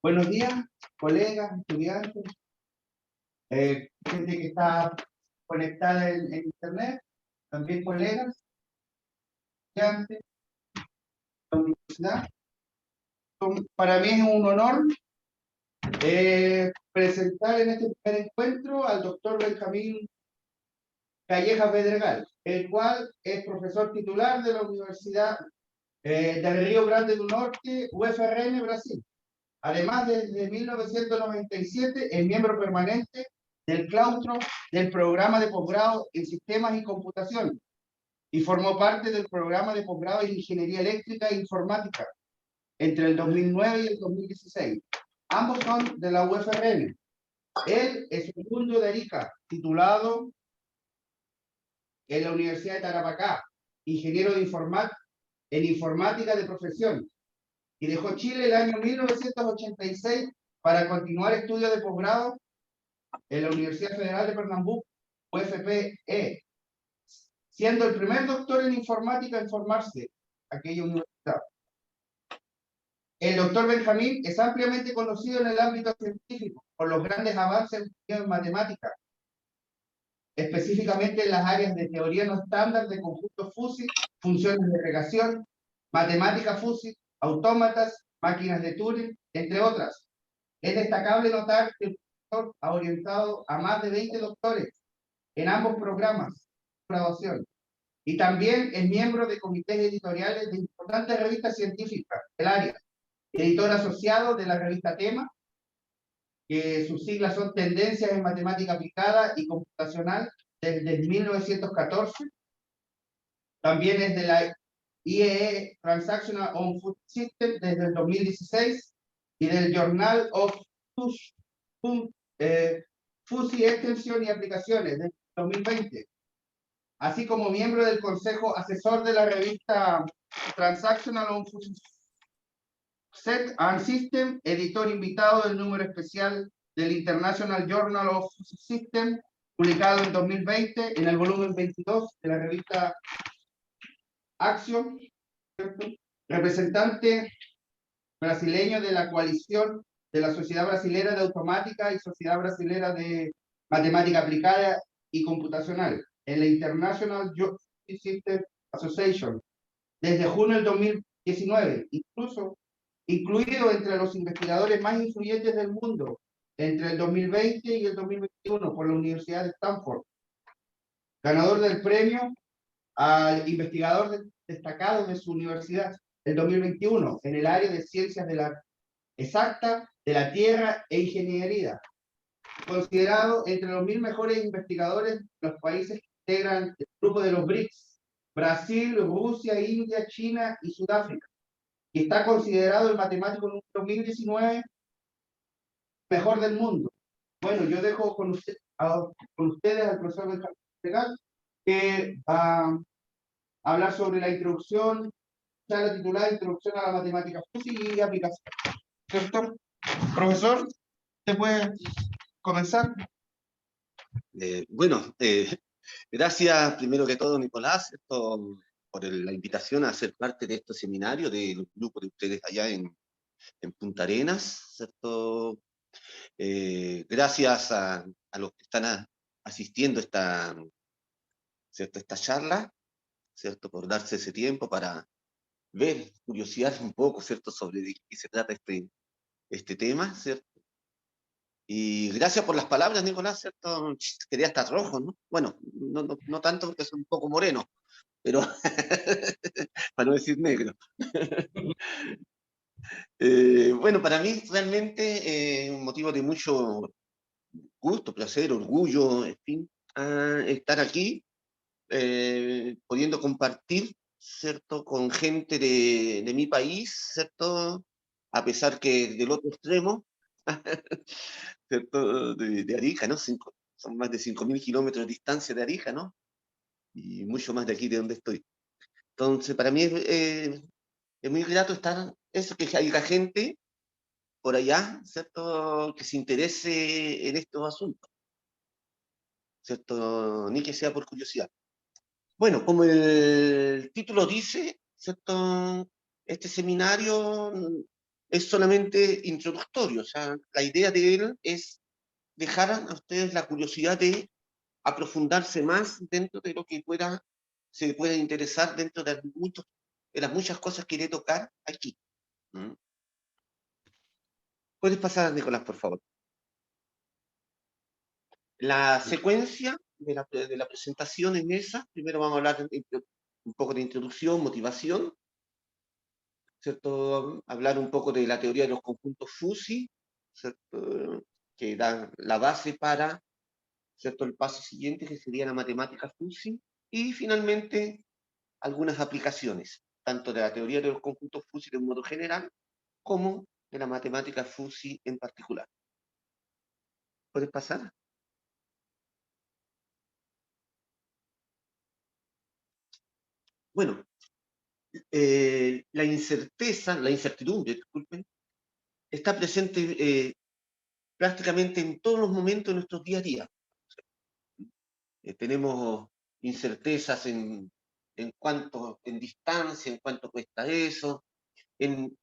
Buenos días, colegas, estudiantes, gente que está conectada en Internet, también colegas, estudiantes de la universidad. Para mí es un honor presentar en este primer encuentro al doctor Benjamín Callejas Pedregal, el cual es profesor titular de la Universidad del Río Grande do Norte, UFRN, Brasil. Además, desde 1997 es miembro permanente del claustro del programa de posgrado en Sistemas y Computación y formó parte del programa de posgrado en Ingeniería Eléctrica e Informática entre el 2009 y el 2016. Ambos son de la UFRN. Él es oriundo de Arica, titulado en la Universidad de Tarapacá, ingeniero de en informática de profesión, y dejó Chile el año 1986 para continuar estudios de posgrado en la Universidad Federal de Pernambuco, UFPE, siendo el primer doctor en informática en formarse en aquella universidad. El doctor Benjamín es ampliamente conocido en el ámbito científico por los grandes avances en matemáticas, específicamente en las áreas de teoría no estándar de conjuntos fúsil, funciones de regulación, matemática fúsil, autómatas, máquinas de Turing, entre otras. Es destacable notar que el profesor ha orientado a más de 20 doctores en ambos programas de graduación y también es miembro de comités editoriales de importantes revistas científicas del área, editor asociado de la revista Tema, que sus siglas son Tendencias en Matemática Aplicada y Computacional desde 1914. También es de la IEE Transactional on Food System desde el 2016 y del Journal of FUSI Extensión y Aplicaciones desde el 2020, así como miembro del Consejo Asesor de la revista Transactional on Food Set and System, editor invitado del número especial del International Journal of System, publicado en 2020 en el volumen 22 de la revista Action, ¿cierto? Representante brasileño de la coalición de la Sociedad Brasilera de Automática y Sociedad Brasilera de Matemática Aplicada y Computacional en la International System Association desde junio del 2019, incluido entre los investigadores más influyentes del mundo entre el 2020 y el 2021 por la Universidad de Stanford, ganador del premio al investigador destacado de su universidad el 2021 en el área de ciencias de la exacta, de la tierra e ingeniería, considerado entre los 1000 mejores investigadores de los países que integran el grupo de los BRICS, Brasil, Rusia, India, China y Sudáfrica, y está considerado el matemático número 2019 mejor del mundo. Bueno, yo dejo con ustedes al profesor Benjamín Legal, que va a hablar sobre la introducción, charla titulada Introducción a la Matemática Física y Aplicación. ¿Cierto? Profesor, ¿usted puede comenzar? Bueno, gracias primero que todo, Nicolás, por la invitación a ser parte de este seminario del grupo de ustedes allá en Punta Arenas, ¿cierto? Gracias a los que están asistiendo a esta charla, ¿cierto? Por darse ese tiempo para ver, curiosidad un poco, ¿cierto? Sobre de qué se trata este tema, ¿cierto? Y gracias por las palabras, Nicolás, ¿cierto? Quería estar rojo, ¿no? Bueno, no tanto porque soy un poco moreno, pero para no decir negro. Bueno, para mí realmente un motivo de mucho gusto, placer, orgullo, en fin, estar aquí, pudiendo compartir, ¿cierto? Con gente de mi país, ¿cierto? A pesar que del otro extremo, ¿cierto? De Arica, ¿no? Son más de 5000 kilómetros de distancia de Arica, ¿no? Y mucho más de aquí de donde estoy. Entonces, para mí es muy grato estar, eso, que haya gente por allá, ¿cierto? Que se interese en estos asuntos, ¿cierto? Ni que sea por curiosidad. Bueno, como el título dice, ¿cierto? Este seminario es solamente introductorio. O sea, la idea de él es dejar a ustedes la curiosidad de aprofundarse más dentro de lo que se pueda interesar dentro de las muchas cosas que iré tocar aquí. ¿Mm? Puedes pasar, Nicolás, por favor. La secuencia de la presentación es esa. Primero vamos a hablar un poco de introducción, motivación, ¿cierto? Hablar un poco de la teoría de los conjuntos fuzzy, ¿cierto? Que da la base para, ¿cierto?, el paso siguiente, que sería la matemática fuzzy. Y finalmente, algunas aplicaciones, tanto de la teoría de los conjuntos fuzzy de un modo general, como de la matemática fuzzy en particular. ¿Puedes pasar? Bueno, la incertidumbre, disculpen, está presente prácticamente en todos los momentos de nuestros día a día. Tenemos incertezas en distancia, en cuánto cuesta eso, en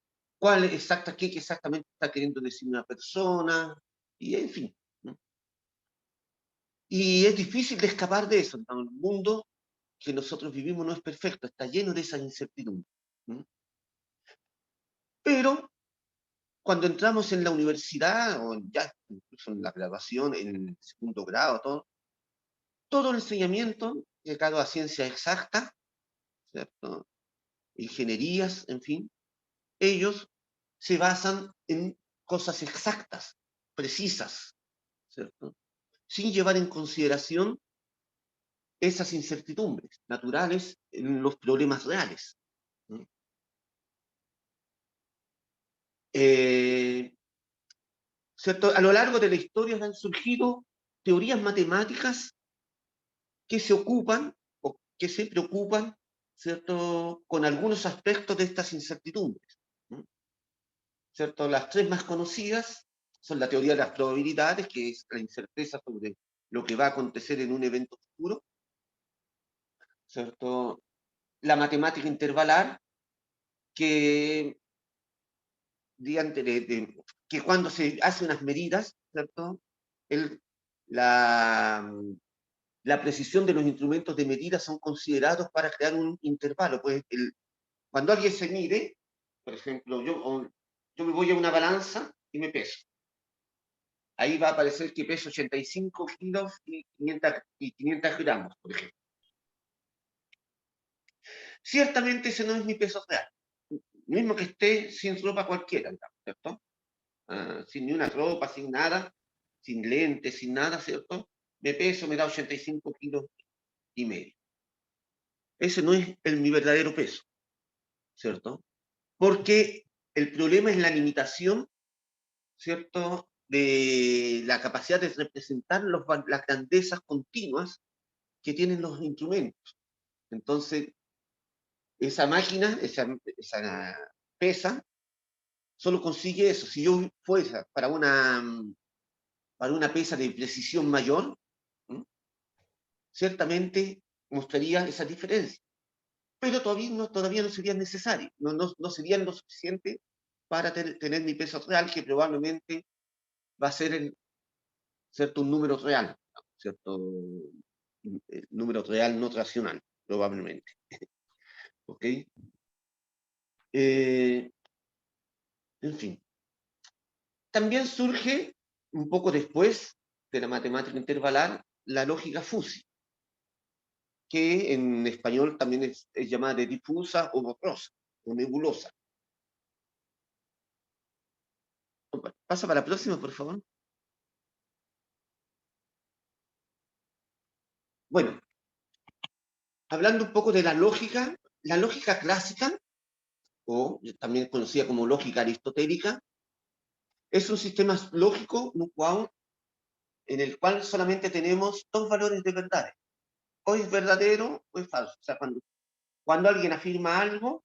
qué exactamente está queriendo decir una persona, y en fin. ¿No? Y es difícil de escapar de eso. ¿No? El mundo que nosotros vivimos no es perfecto, está lleno de esa incertidumbre. ¿No? Pero cuando entramos en la universidad, o ya incluso en la graduación, en el segundo grado, todo el enseñamiento dedicado a ciencias exactas, ¿cierto?, ingenierías, en fin, ellos se basan en cosas exactas, precisas, ¿cierto?, sin llevar en consideración esas incertidumbres naturales en los problemas reales. ¿No? ¿Cierto? A lo largo de la historia han surgido teorías matemáticas que se ocupan o que se preocupan, ¿cierto?, con algunos aspectos de estas incertidumbres. ¿No? ¿Cierto? Las tres más conocidas son la teoría de las probabilidades, que es la incerteza sobre lo que va a acontecer en un evento futuro, ¿cierto? La matemática intervalar, que, que cuando se hace unas medidas, ¿cierto? El, la, la precisión de los instrumentos de medida son considerados para crear un intervalo. Pues cuando alguien se mide, por ejemplo, yo me voy a una balanza y me peso. Ahí va a aparecer que peso 85 kilos y 500 gramos, por ejemplo. Ciertamente ese no es mi peso real. Mismo que esté sin ropa cualquiera, ¿cierto? Sin ni una ropa, sin nada, sin lentes, sin nada, ¿cierto? Me peso, me da 85 kilos y medio. Ese no es mi verdadero peso, ¿cierto? Porque el problema es la limitación, ¿cierto?, de la capacidad de representar las grandezas continuas que tienen los instrumentos. Entonces, esa máquina, esa pesa, solo consigue eso. Si yo fuera para una pesa de precisión mayor, ¿no?, ciertamente mostraría esa diferencia. Pero todavía no sería necesario, no serían lo suficiente para tener mi peso real, que probablemente va a ser ¿cierto?, un número real, ¿cierto? Número real no racional, probablemente. ¿Ok? En fin. También surge, un poco después de la matemática intervalar, la lógica fuzzy, que en español también es llamada de difusa o borrosa, o nebulosa. Pasa para la próxima, por favor. Bueno, hablando un poco de la lógica clásica, o también conocida como lógica aristotélica, es un sistema lógico en el cual solamente tenemos dos valores de verdad. O es verdadero o es falso. O sea, cuando alguien afirma algo,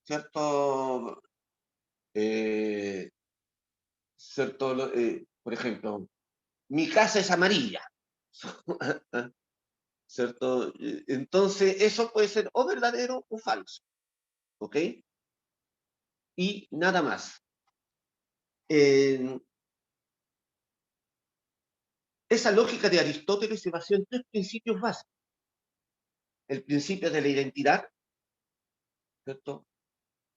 ¿cierto? ¿Cierto? Por ejemplo, mi casa es amarilla. ¿Cierto? Entonces, eso puede ser o verdadero o falso. ¿Ok? y nada más. Esa lógica de Aristóteles se basó en tres principios básicos. El principio de la identidad, ¿cierto?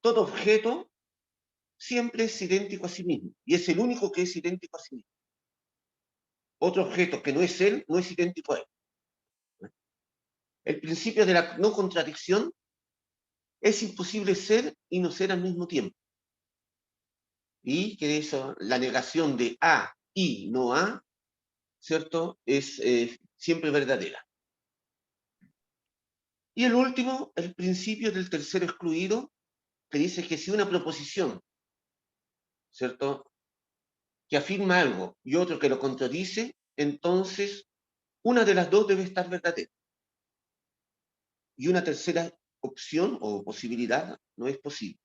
Todo objeto siempre es idéntico a sí mismo, y es el único que es idéntico a sí mismo. Otro objeto que no es él, no es idéntico a él. El principio de la no contradicción, es imposible ser y no ser al mismo tiempo. Y que eso, la negación de A y no A, ¿cierto? Es siempre verdadera. Y el último, el principio del tercero excluido, que dice que si una proposición, ¿cierto?, que afirma algo y otro que lo contradice, entonces una de las dos debe estar verdadera. Y una tercera opción o posibilidad no es posible,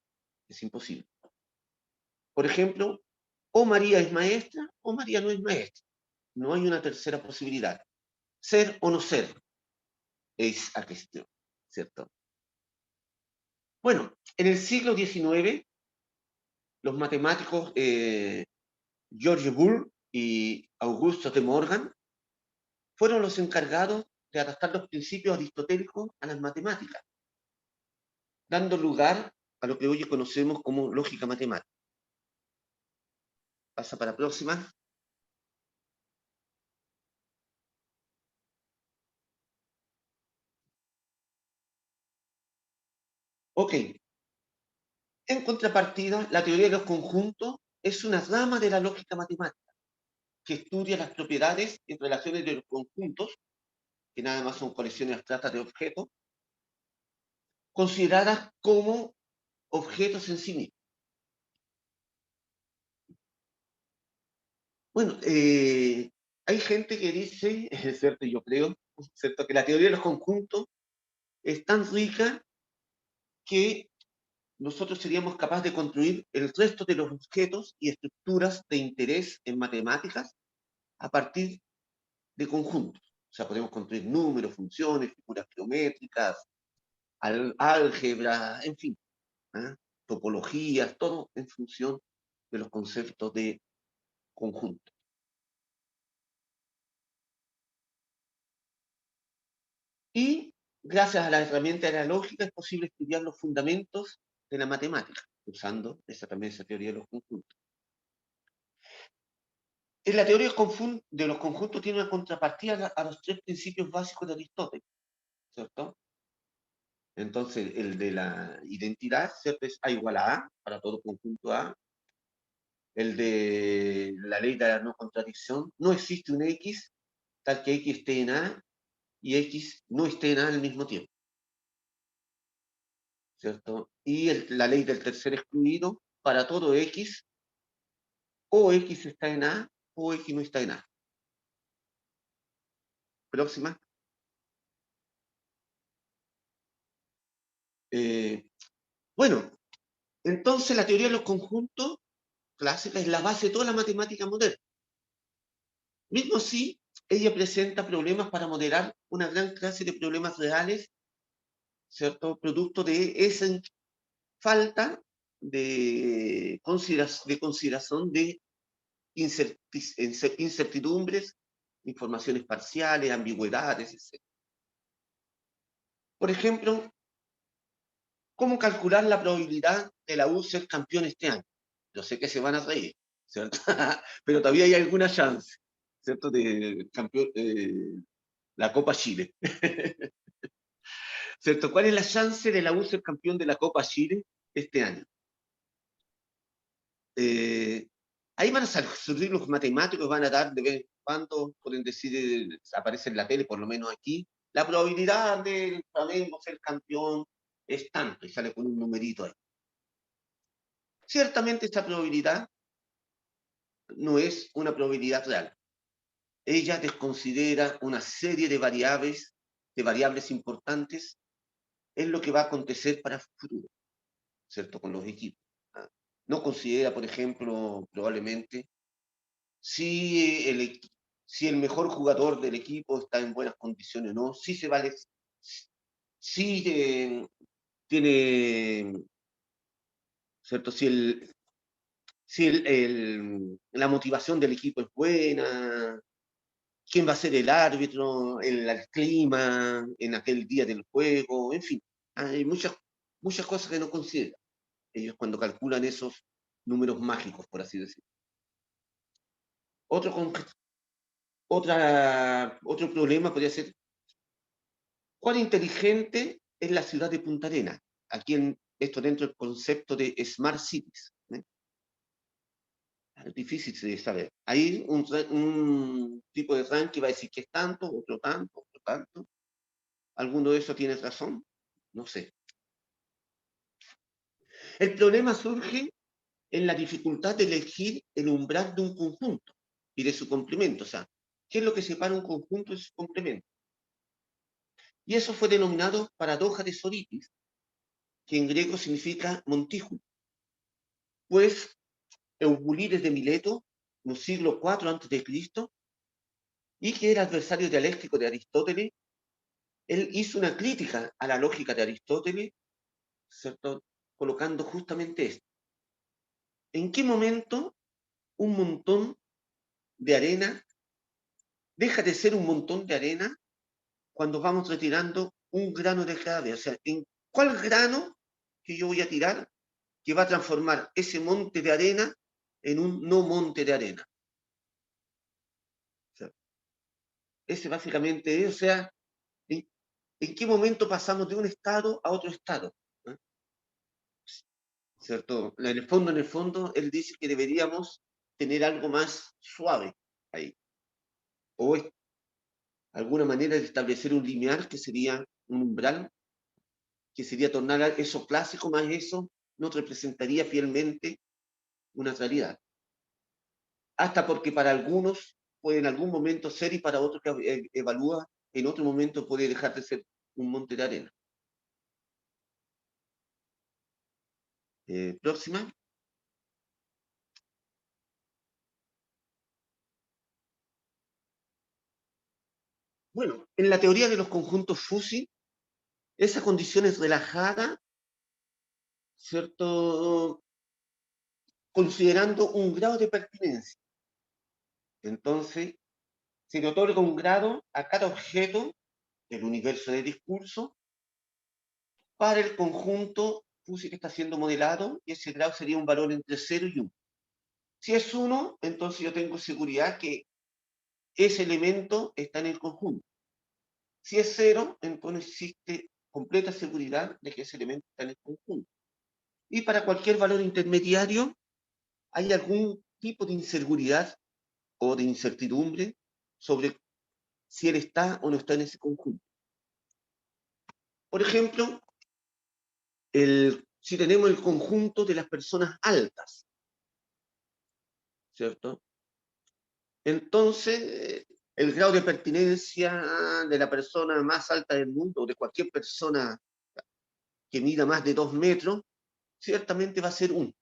es imposible. Por ejemplo, o María es maestra o María no es maestra. No hay una tercera posibilidad. Ser o no ser es la cuestión, ¿cierto? Bueno, en el siglo XIX, los matemáticos George Boole y Augusto de Morgan fueron los encargados de adaptar los principios aristotélicos a las matemáticas, dando lugar a lo que hoy conocemos como lógica matemática. Pasa para la próxima. Ok. En contrapartida, la teoría de los conjuntos es una rama de la lógica matemática que estudia las propiedades y relaciones de los conjuntos, que nada más son colecciones abstractas de objetos, consideradas como objetos en sí mismos. Bueno, hay gente que dice, es cierto, yo creo, ¿cierto?, que la teoría de los conjuntos es tan rica que nosotros seríamos capaces de construir el resto de los objetos y estructuras de interés en matemáticas a partir de conjuntos. O sea, podemos construir números, funciones, figuras geométricas, álgebra, en fin, ¿eh?, topologías, todo en función de los conceptos de conjunto. Y gracias a la herramienta de la lógica es posible estudiar los fundamentos de la matemática, usando también esa teoría de los conjuntos. En la teoría de los conjuntos tiene una contrapartida a los tres principios básicos de Aristóteles, ¿cierto? Entonces, el de la identidad, ¿cierto?, es A igual a A, para todo conjunto A. El de la ley de la no contradicción, no existe un X tal que X esté en A y X no esté en A al mismo tiempo, ¿cierto? Y la ley del tercer excluido, para todo X, o X está en A o X no está en A. Próxima. Bueno, entonces la teoría de los conjuntos clásica es la base de toda la matemática moderna. Mismo así, ella presenta problemas para modelar una gran clase de problemas reales, ¿cierto?, producto de esa falta de consideración de incertidumbres, informaciones parciales, ambigüedades, etc. Por ejemplo, ¿cómo calcular la probabilidad de la U ser campeón este año? Yo sé que se van a reír, ¿cierto? Pero todavía hay alguna chance, ¿cierto?, de campeón, la Copa Chile. ¿Cierto? ¿Cuál es la chance de la U ser campeón de la Copa Chile este año? Ahí van a surgir los matemáticos, van a dar de vez en cuando, pueden decir, aparece en la tele, por lo menos aquí, la probabilidad del Flamengo ser campeón es tanto, y sale con un numerito ahí. Ciertamente esta probabilidad no es una probabilidad real. Ella desconsidera una serie de variables importantes en lo que va a acontecer para el futuro, ¿cierto?, con los equipos. ¿Ah? No considera, por ejemplo, probablemente si si el mejor jugador del equipo está en buenas condiciones o no, si se vale, si tiene ¿cierto? La motivación del equipo es buena, quién va a ser el árbitro, el clima, en aquel día del juego, en fin, hay muchas cosas que no consideran ellos cuando calculan esos números mágicos, por así decirlo. Otro problema podría ser cuán inteligente es la ciudad de Punta Arenas. Aquí esto dentro del concepto de Smart Cities. Es difícil de saber. Ahí un tipo de ranking va a decir que es tanto, otro tanto, otro tanto. ¿Alguno de esos tiene razón? No sé. El problema surge en la dificultad de elegir el umbral de un conjunto y de su complemento. O sea, ¿qué es lo que separa un conjunto de su complemento? Y eso fue denominado paradoja de Soritis, que en griego significa montículo. Pues Eubulides de Mileto, en el siglo IV a.C., y que era adversario dialéctico de Aristóteles, él hizo una crítica a la lógica de Aristóteles, ¿cierto? Colocando justamente esto. ¿En qué momento un montón de arena deja de ser un montón de arena cuando vamos retirando un grano de clave? O sea, ¿en cuál grano que yo voy a tirar que va a transformar ese monte de arena en un no monte de arena? O sea, ese básicamente es, o sea, ¿en qué momento pasamos de un estado a otro estado? ¿Eh? ¿Cierto? En el fondo, él dice que deberíamos tener algo más suave ahí. O alguna manera de establecer un lineal que sería un umbral, que sería tornar a eso clásico más eso, no representaría fielmente una realidad. Hasta porque para algunos puede en algún momento ser y para otros que evalúa, en otro momento puede dejar de ser un monte de arena. Próxima. Bueno, en la teoría de los conjuntos fuzzy, esa condición es relajada, ¿cierto? Considerando un grado de pertinencia. Entonces, se le otorga un grado a cada objeto del universo de discurso para el conjunto fuzzy que está siendo modelado, y ese grado sería un valor entre 0 y 1. Si es 1, entonces yo tengo seguridad que ese elemento está en el conjunto. Si es 0, entonces existe completa seguridad de que ese elemento está en el conjunto. Y para cualquier valor intermediario, hay algún tipo de inseguridad o de incertidumbre sobre si él está o no está en ese conjunto. Por ejemplo, si tenemos el conjunto de las personas altas, ¿cierto? Entonces, el grado de pertinencia de la persona más alta del mundo, o de cualquier persona que mida más de 2 metros, ciertamente va a ser 1.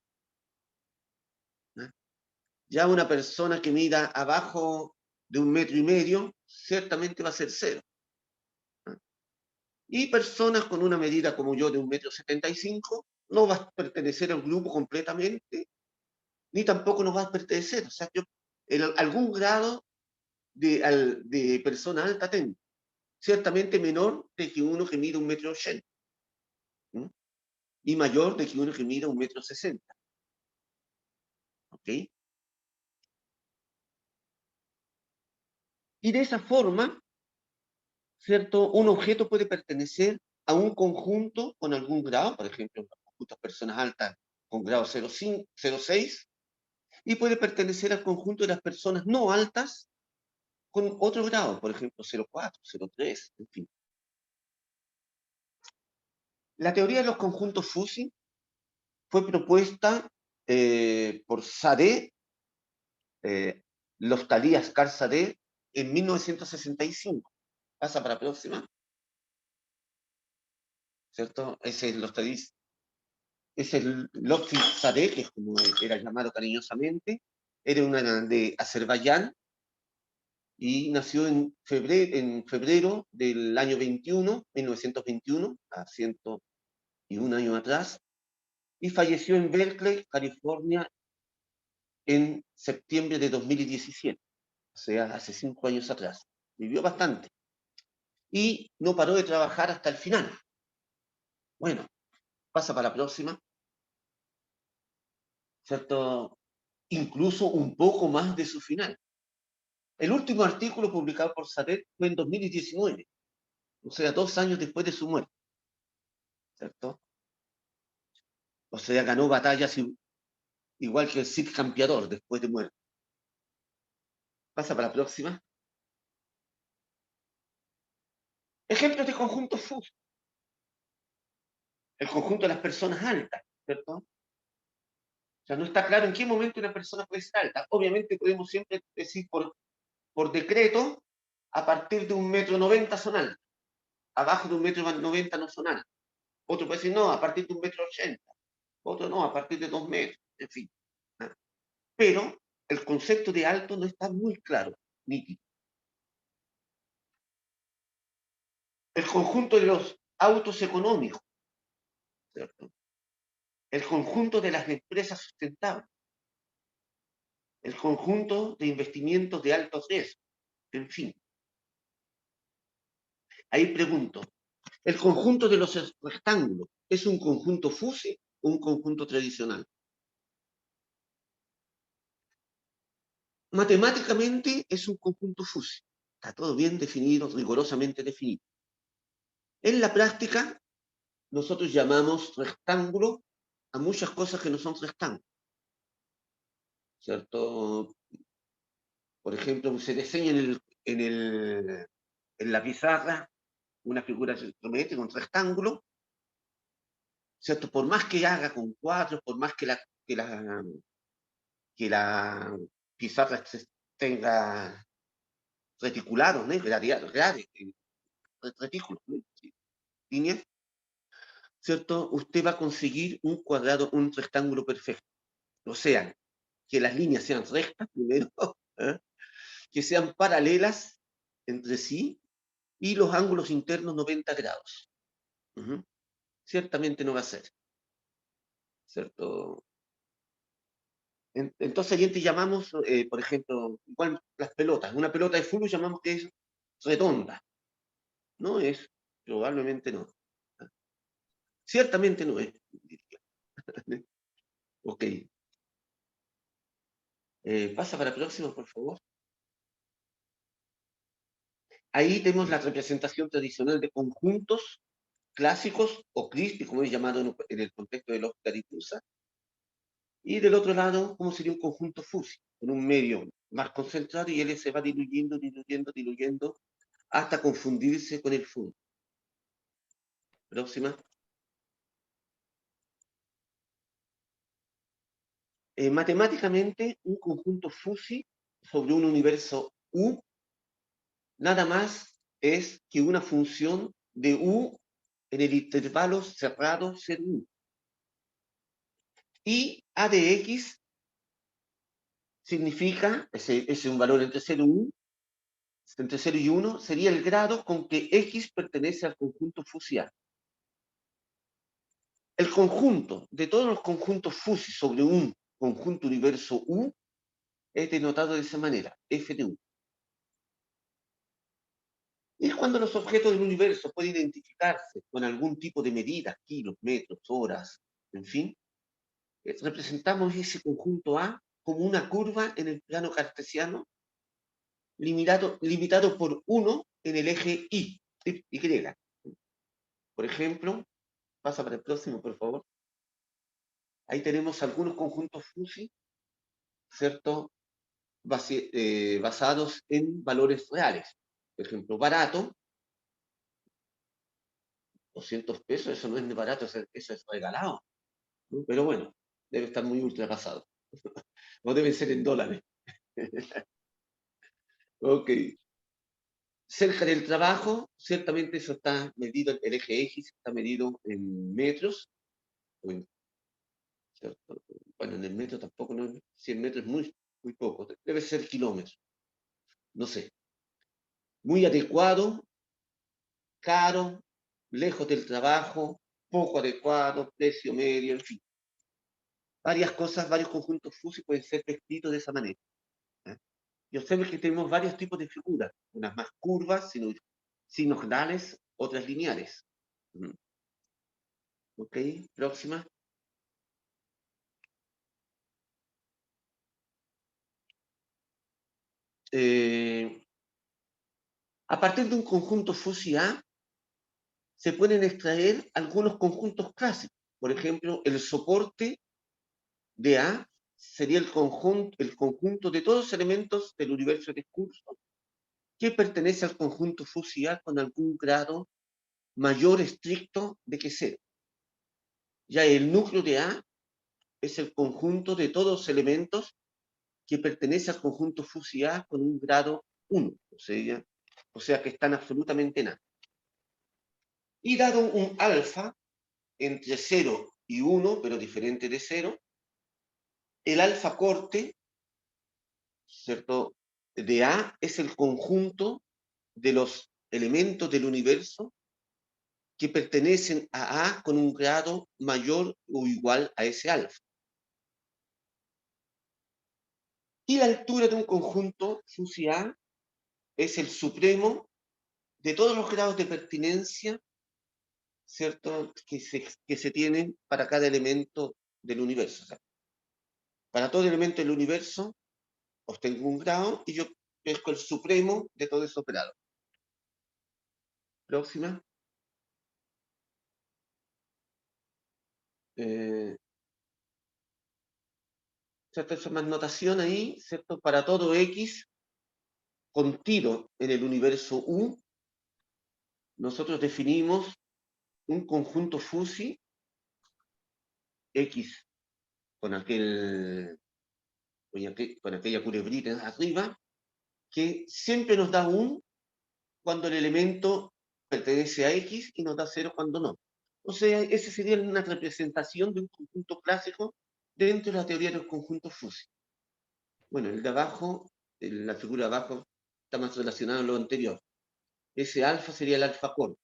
Ya una persona que mida abajo de 1,5 metros, ciertamente va a ser 0. Y personas con una medida como yo de 1,75 m, no va a pertenecer al grupo completamente, ni tampoco nos va a pertenecer. O sea, yo algún grado de persona alta tengo, ciertamente menor de que uno que mide 1,80 m, y mayor de que uno que mide 1,60 m. ¿Ok? Y de esa forma, ¿cierto? Un objeto puede pertenecer a un conjunto con algún grado, por ejemplo, muchas personas altas con grado 0,5, 0,6, y puede pertenecer al conjunto de las personas no altas con otro grado, por ejemplo, 0,4, 0,3, en fin. La teoría de los conjuntos fuzzy fue propuesta por Sadeh, Loftalí Asghar Sadeh, en 1965. Pasa para la próxima, ¿cierto? Ese es Loftalí. Es el Lotfi Sadeh, que es como era llamado cariñosamente, era una de Azerbaiyán y nació en febrero del año 1921, a 101 años atrás, y falleció en Berkeley, California, en septiembre de 2017, o sea, hace 5 años atrás. Vivió bastante. Y no paró de trabajar hasta el final. Bueno, pasa para la próxima, ¿cierto? Incluso un poco más de su final. El último artículo publicado por Sater fue en 2019, o sea, 2 años después de su muerte, ¿cierto? O sea, ganó batallas igual que el Cid Campeador después de muerte. Pasa para la próxima. Ejemplos de conjuntos FUS. El conjunto de las personas altas, ¿cierto? O sea, no está claro en qué momento una persona puede ser alta. Obviamente podemos siempre decir por decreto, a partir de 1,90 m son altas. Abajo de 1,90 m no son altas. Otro puede decir, no, a partir de 1,80 m. Otro no, a partir de 2 metros. En fin. Pero el concepto de alto no está muy claro, nítido. El conjunto de los autos económicos, ¿cierto? El conjunto de las empresas sustentables, el conjunto de investimientos de alto riesgo, en fin. Ahí pregunto, ¿el conjunto de los rectángulos es un conjunto FUSI o un conjunto tradicional? Matemáticamente es un conjunto FUSI. Está todo bien definido, rigurosamente definido. En la práctica, nosotros llamamos rectángulo a muchas cosas que no son rectángulos, ¿cierto? Por ejemplo, se diseña en la pizarra una figura geométrica, un rectángulo, ¿cierto? Por más que haga con cuadros, por más que la pizarra tenga reticulados, ¿no? Retículos, ¿no? Sí, líneas, ¿cierto? Usted va a conseguir un cuadrado, un rectángulo perfecto. O sea, que las líneas sean rectas primero, ¿eh? Que sean paralelas entre sí y los ángulos internos 90 grados. Ciertamente no va a ser, ¿cierto? Entonces, ahí llamamos, por ejemplo, igual las pelotas. Una pelota de fútbol llamamos que es redonda. No es, probablemente no. Ciertamente no es. Ok. Pasa para el próximo, por favor. Ahí tenemos la representación tradicional de conjuntos clásicos o CRISP, como es llamado en el contexto de los Caripusa. Y del otro lado, ¿cómo sería un conjunto FUSI? Con un medio más concentrado y él se va diluyendo, diluyendo, diluyendo, hasta confundirse con el fondo. Próxima. Matemáticamente, un conjunto FUSI sobre un universo U nada más es que una función de U en el intervalo cerrado 0,1. Y A de X significa, ese es un valor entre 0 y 1, sería el grado con que X pertenece al conjunto FUSI A. El conjunto de todos los conjuntos FUSI sobre un conjunto universo U es denotado de esa manera, F de U. Y es cuando los objetos del universo pueden identificarse con algún tipo de medida, kilos, metros, horas, en fin, representamos ese conjunto A como una curva en el plano cartesiano limitado por 1 en el eje Y. Por ejemplo, pasa para el próximo, por favor. Ahí tenemos algunos conjuntos FUSI, ¿cierto? Basados en valores reales. Por ejemplo, barato, 200 pesos, eso no es barato, eso es regalado, ¿no? Pero bueno, debe estar muy ultrapasado. No deben ser en dólares. Ok. Cerca del trabajo, ciertamente eso está medido, el eje X está medido en metros, ¿cierto? Bueno, en el metro tampoco, no, 100 metros es muy, muy poco, debe ser kilómetros, no sé. Muy adecuado, caro, lejos del trabajo, poco adecuado, precio medio, en fin. varias cosas, varios conjuntos FUSI pueden ser descritos de esa manera. ¿Ya? Y observen que tenemos varios tipos de figuras, unas más curvas, sinusoidales, otras lineares. Ok, próxima. A partir de un conjunto FUSI A, se pueden extraer algunos conjuntos clásicos. Por ejemplo, el soporte de A sería el conjunto de todos los elementos del universo de curso que pertenece al conjunto FUSI A con algún grado mayor estricto de que cero. Ya el núcleo de A es el conjunto de todos los elementos que pertenece al conjunto FUSI A con un grado 1, o sea que están absolutamente en A. Y dado un alfa entre 0 y 1, pero diferente de 0, el alfa corte, ¿cierto?, de A es el conjunto de los elementos del universo que pertenecen a A con un grado mayor o igual a ese alfa. Y la altura de un conjunto FUSI A es el supremo de todos los grados de pertinencia, ¿cierto?, que se tienen para cada elemento del universo. O sea, para todo elemento del universo obtengo un grado y yo pesco el supremo de todo esos grados. Próxima. ¿Cierto? Eso es más notación ahí, ¿cierto? Para todo X contido en el universo U, nosotros definimos un conjunto FUSI X con con aquella culebrita arriba, que siempre nos da 1 cuando el elemento pertenece a X y nos da 0 cuando no. O sea, esa sería una representación de un conjunto clásico dentro de la teoría de los conjuntos FUSI. Bueno, el de abajo, la figura de abajo, está más relacionado a lo anterior. Ese alfa sería el alfa core,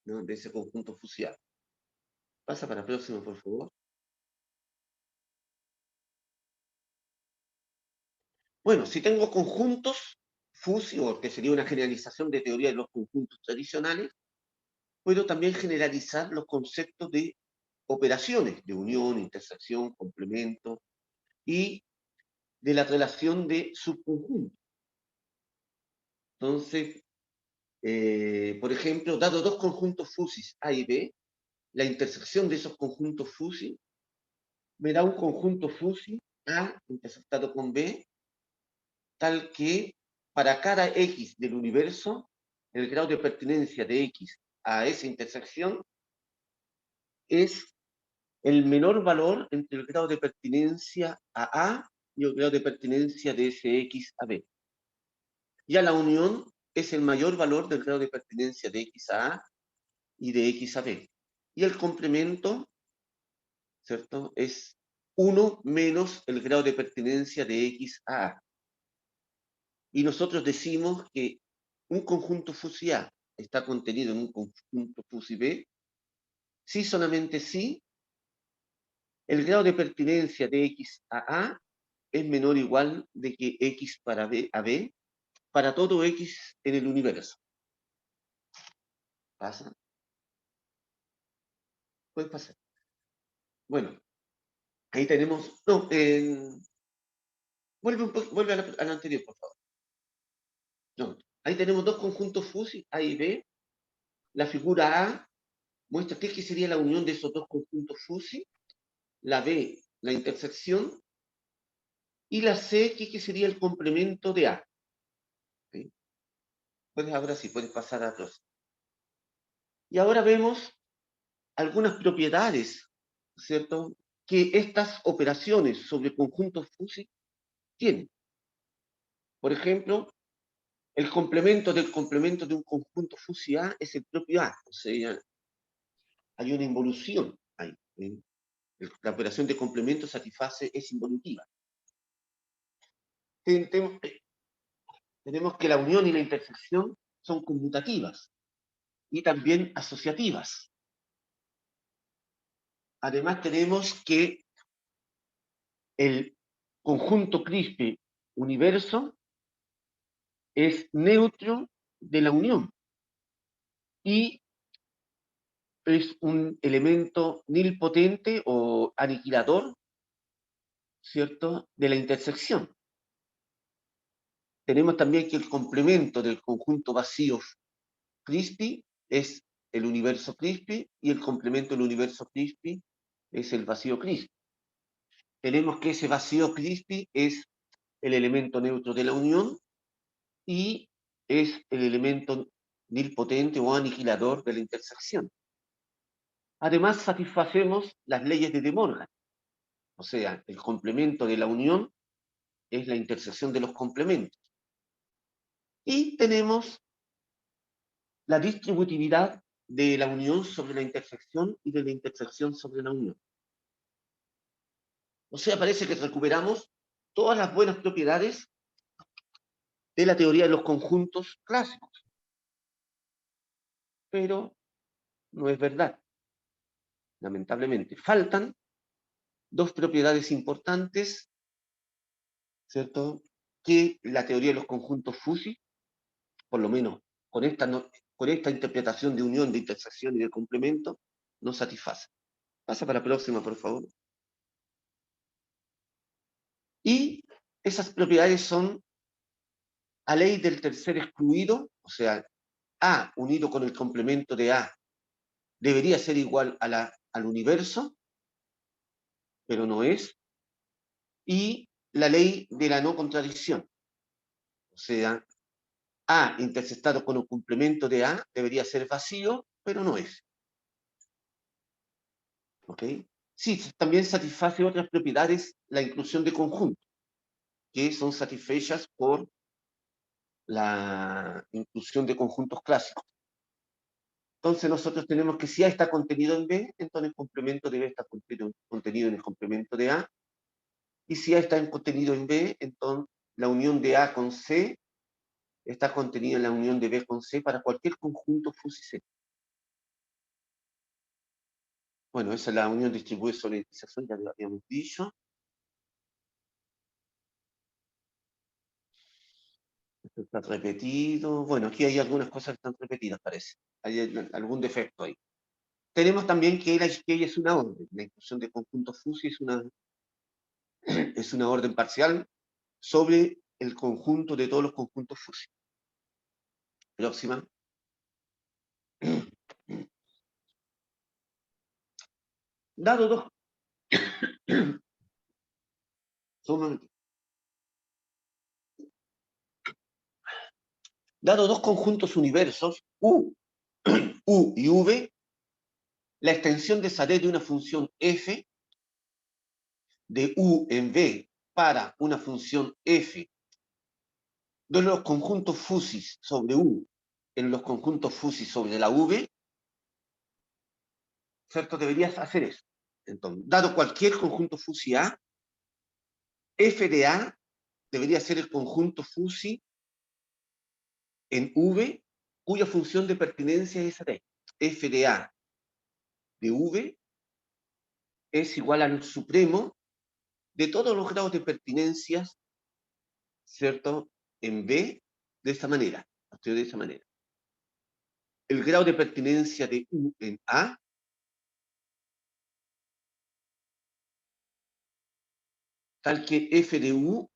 ¿no?, de ese conjunto fusiado. Pasa para la próxima, por favor. Bueno, si tengo conjuntos FUSI, o que sería una generalización de teoría de los conjuntos tradicionales, puedo también generalizar los conceptos de operaciones, de unión, intersección, complemento, y de la relación de subconjuntos. Entonces, por ejemplo, dado dos conjuntos FUSI A y B, la intersección de esos conjuntos FUSI me da un conjunto FUSI A intersectado con B, tal que para cada X del universo, el grado de pertinencia de X a esa intersección es el menor valor entre el grado de pertinencia a A y el grado de pertinencia de ese X a B. Ya la unión es el mayor valor del grado de pertinencia de X a A y de X a B. Y el complemento, ¿cierto?, es 1 menos el grado de pertinencia de X a A. Y nosotros decimos que un conjunto FUSI A está contenido en un conjunto FUSI B si solamente si el grado de pertinencia de X a A es menor o igual de que X para B a B para todo X en el universo. ¿Pasa? Puede pasar. Bueno, ahí tenemos... No, vuelve a la anterior, por favor. No, ahí tenemos dos conjuntos FUSI, A y B. La figura A muestra qué sería la unión de esos dos conjuntos FUSI. La B, la intersección. Y la C, qué sería el complemento de A. ¿Sí? Ahora sí, puedes pasar a atrás. Y ahora vemos algunas propiedades, ¿cierto?, que estas operaciones sobre conjuntos FUSI tienen. Por ejemplo, el complemento del complemento de un conjunto FUSI A es el propio A, o sea, hay una involución ahí. ¿Sí? La operación de complemento satisface es involutiva. Tenemos que la unión y la intersección son conmutativas y también asociativas. Además tenemos que el conjunto Crispi universo es neutro de la unión y es un elemento nilpotente o aniquilador, ¿cierto?, de la intersección. Tenemos también que el complemento del conjunto vacío Crispi es el universo Crispi y el complemento del universo Crispi es el vacío Crispi. Tenemos que ese vacío Crispi es el elemento neutro de la unión y es el elemento nilpotente o aniquilador de la intersección. Además, satisfacemos las leyes de De Morgan, o sea, el complemento de la unión es la intersección de los complementos. Y tenemos la distributividad de la unión sobre la intersección y de la intersección sobre la unión. O sea, parece que recuperamos todas las buenas propiedades de la teoría de los conjuntos clásicos. Pero no es verdad, lamentablemente. Faltan dos propiedades importantes, ¿cierto?, que la teoría de los conjuntos fuzzy, por lo menos con esta interpretación de unión, de intersección y de complemento, no satisface. Pasa para la próxima, por favor. Y esas propiedades son a ley del tercer excluido, o sea, A unido con el complemento de A debería ser igual al universo, pero no es, y la ley de la no contradicción, o sea, A intersectado con un complemento de A debería ser vacío, pero no es. ¿Ok? Sí, también satisface otras propiedades la inclusión de conjuntos, que son satisfechas por la inclusión de conjuntos clásicos. Entonces nosotros tenemos que si A está contenido en B, entonces el complemento debe estar contenido en el complemento de A, y si A está contenido en B, entonces la unión de A con C está contenida en la unión de B con C para cualquier conjunto fuzzy C. Bueno, esa es la unión distribuida sobre la intersección, ya lo habíamos dicho. Esto está repetido. Bueno, aquí hay algunas cosas que están repetidas, parece. Hay algún defecto ahí. Tenemos también que la HK es una orden. La inclusión de conjuntos fuzzy es una orden parcial sobre el conjunto de todos los conjuntos fuzzy. Próxima. Dado dos... Dado dos conjuntos universos, U, U y V, la extensión de Saré de una función f de U en V para una función f de los conjuntos fuzzy sobre U en los conjuntos fuzzy sobre la V, ¿cierto? Deberías hacer eso. Entonces, dado cualquier conjunto fuzzy A, f de A debería ser el conjunto fuzzy en V cuya función de pertinencia es Saré. F de A de V es igual al supremo de todos los grados de pertinencia, ¿cierto?, en B, de esta manera, de esa manera. El grado de pertinencia de U en A tal que f de U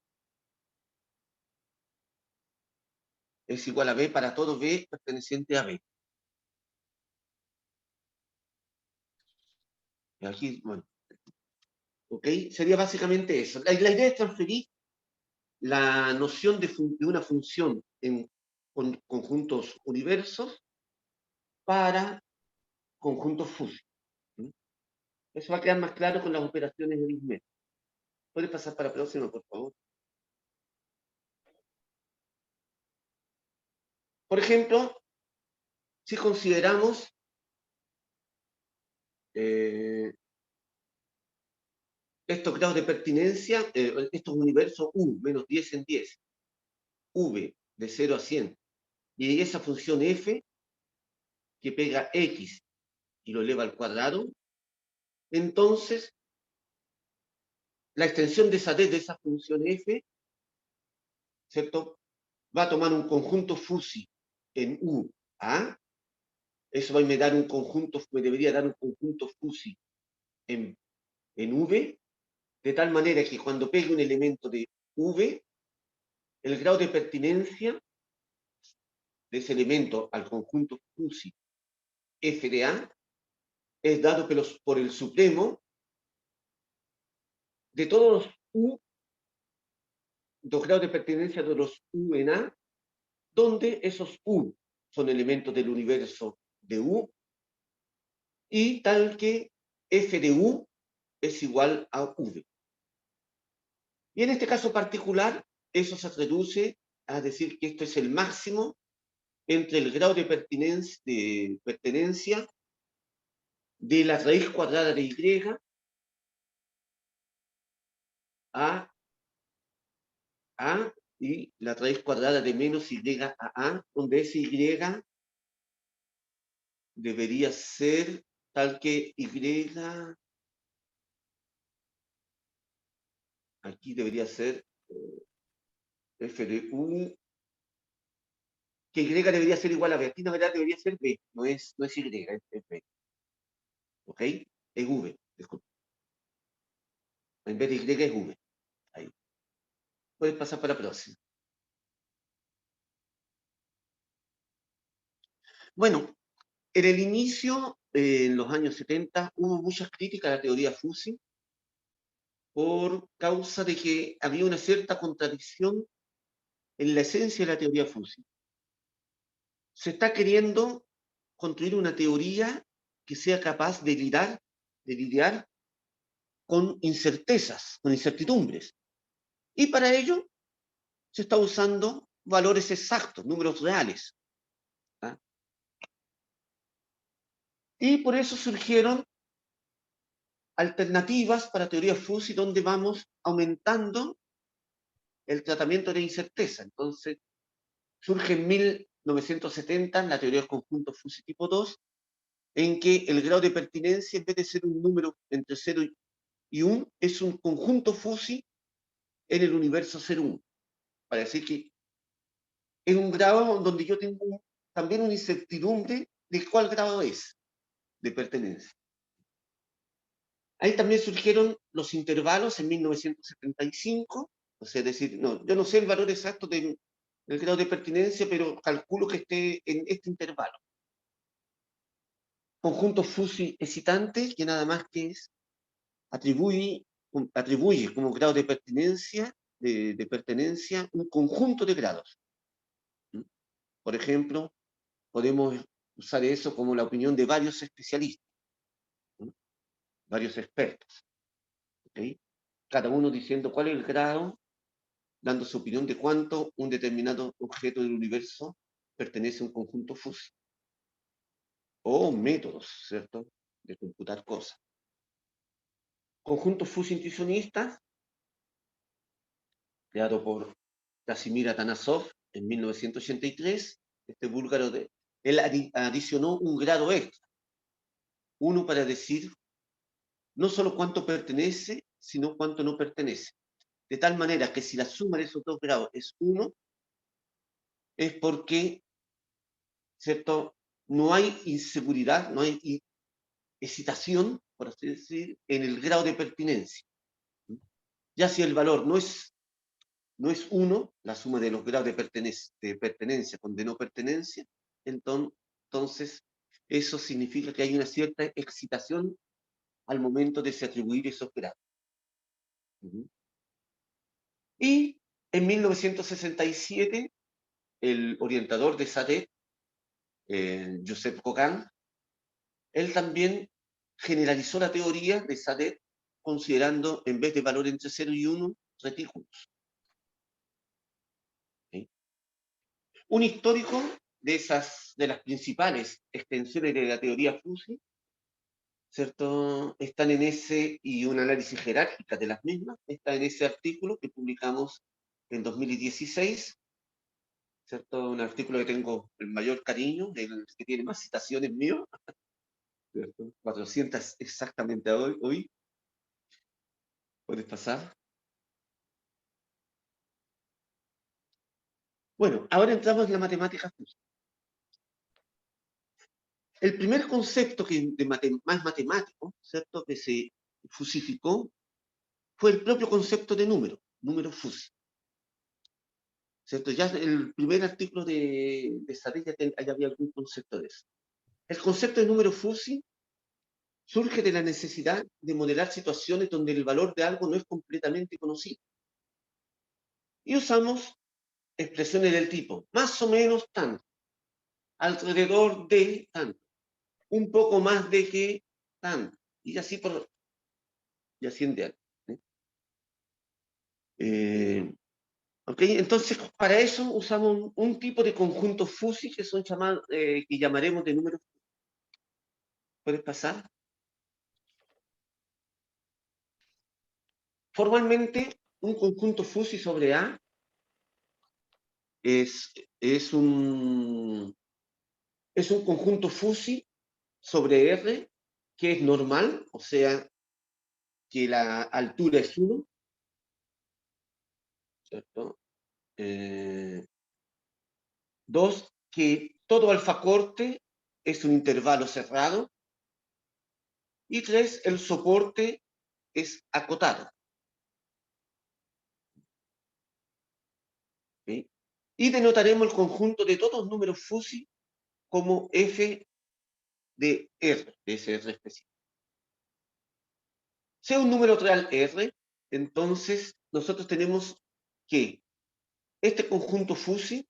es igual a B para todo B perteneciente a B. Y aquí, bueno, ¿ok? Sería básicamente eso. La idea es transferir la noción de una función en conjuntos universos para conjuntos fuzzy. Eso va a quedar más claro con las operaciones de aritmética. ¿Puedes pasar para la próxima, por favor? Por ejemplo, si consideramos estos grados de pertinencia, estos universos U menos 10 en 10, V de 0 a 100, y esa función f que pega x y lo eleva al cuadrado, entonces la extensión de esa D, de esa función f, ¿cierto? Va a tomar un conjunto Fusi en U, ¿ah? Eso va a me dar un conjunto, me debería dar un conjunto Fusi en V, de tal manera que cuando pegue un elemento de V, el grado de pertinencia de ese elemento al conjunto Fusi f de A es dado por el supremo de todos los U, los grados de pertinencia de los U en A, donde esos U son elementos del universo de U, y tal que f de U es igual a V. Y en este caso particular, eso se reduce a decir que esto es el máximo entre el grado de pertenencia de la raíz cuadrada de Y a y la raíz cuadrada de menos Y a A, donde ese Y debería ser tal que Y, aquí debería ser f de U, que Y debería ser igual a B. Aquí en verdad debería ser B, no es Y, es B. ¿Ok? Es V, disculpe. En vez de Y es V. Ahí. Puedes pasar para la próxima. Bueno, en el inicio, en los años 70, hubo muchas críticas a la teoría Fusi por causa de que había una cierta contradicción en la esencia de la teoría Fusi. Se está queriendo construir una teoría que sea capaz de lidiar con incertezas, con incertidumbres. Y para ello se está usando valores exactos, números reales. ¿Ah? Y por eso surgieron alternativas para teoría Fusi donde vamos aumentando el tratamiento de incerteza. Entonces, surge en 1970 la teoría del conjunto Fusi tipo 2, en que el grado de pertinencia, en vez de ser un número entre 0 y 1, es un conjunto Fusi en el universo 0-1. Para decir que es un grado donde yo tengo también una incertidumbre de cuál grado es de pertenencia. Ahí también surgieron los intervalos en 1975, o sea, es decir, no, yo no sé el valor exacto del grado de pertinencia, pero calculo que esté en este intervalo. Conjunto Fusi excitante, que nada más que es atribuye como grado de pertenencia un conjunto de grados. Por ejemplo, podemos usar eso como la opinión de varios especialistas, varios expertos. ¿Okay? Cada uno diciendo cuál es el grado, dando su opinión de cuánto un determinado objeto del universo pertenece a un conjunto Fusi. O métodos, ¿cierto?, de computar cosas. Conjuntos Fusi intuicionistas, creado por Casimir Atanasov en 1983, este búlgaro, él adicionó un grado extra, uno para decir no solo cuánto pertenece, sino cuánto no pertenece. De tal manera que si la suma de esos dos grados es 1, es porque, ¿cierto?, no hay inseguridad, no hay excitación, por así decir, en el grado de pertinencia. Ya si el valor no es 1, la suma de los grados de pertenencia con de no pertenencia, entonces eso significa que hay una cierta excitación al momento de se atribuir esos grados. Y en 1967, el orientador de SADET, Joseph Kogan, él también generalizó la teoría de SADET considerando, en vez de valor entre 0 y 1, retículos. ¿Sí? Un histórico de las principales extensiones de la teoría Fusi, ¿cierto?, están en ese, y un análisis jerárquica de las mismas, está en ese artículo que publicamos en 2016, ¿cierto? Un artículo que tengo el mayor cariño, el que tiene más citaciones mío, ¿cierto? 400 exactamente hoy. ¿Puedes pasar? Bueno, ahora entramos en la matemática fusa. El primer concepto más matemático, ¿cierto?, que se fusificó fue el propio concepto de número fusi. ¿Cierto? Ya el primer artículo de Sartre ya había algún concepto de eso. El concepto de número fusi surge de la necesidad de modelar situaciones donde el valor de algo no es completamente conocido. Y usamos expresiones del tipo, más o menos tanto, alrededor de tanto, un poco más de que tanto, y así en diálogo. ¿Ok? Entonces, para eso usamos un tipo de conjuntos fusi que son llamados, que llamaremos de números. ¿Puedes pasar? Formalmente, un conjunto fusi sobre A es, es, un, es un conjunto fusi sobre R que es normal, o sea, que la altura es 1, ¿cierto? 2, que todo alfacorte es un intervalo cerrado. Y 3, el soporte es acotado. ¿Sí? Y denotaremos el conjunto de todos los números fusi como f de R, de ese R específico. Sea un número real R, entonces nosotros tenemos que este conjunto fusi,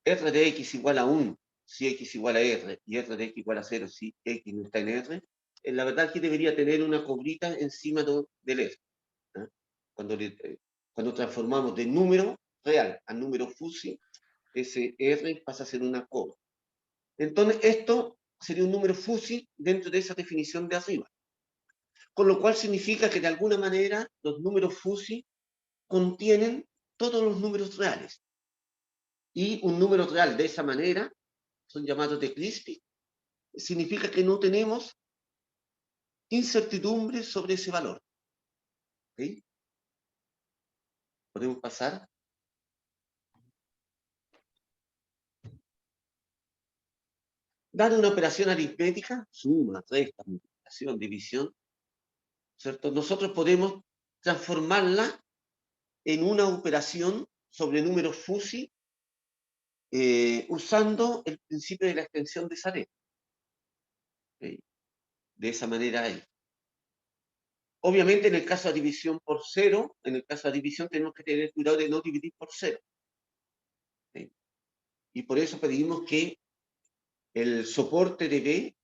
R de X igual a 1, si X igual a R, y R de X igual a 0, si X no está en R, la verdad que debería tener una cobrita encima del R. ¿Eh? Cuando transformamos de número real a número fusi, ese R pasa a ser una coma. Entonces, esto sería un número fusi dentro de esa definición de arriba. Con lo cual significa que de alguna manera los números fusi contienen todos los números reales. Y un número real de esa manera, son llamados de Crispy, significa que no tenemos incertidumbre sobre ese valor. ¿Okay? ¿Podemos pasar? Dada una operación aritmética, suma, resta, multiplicación, división, ¿cierto? Nosotros podemos transformarla en una operación sobre números fusi usando el principio de la extensión de Saré. ¿Okay? De esa manera ahí. Obviamente en el caso de división por 0, en el caso de división tenemos que tener cuidado de no dividir por 0. ¿Okay? Y por eso pedimos que el soporte de B,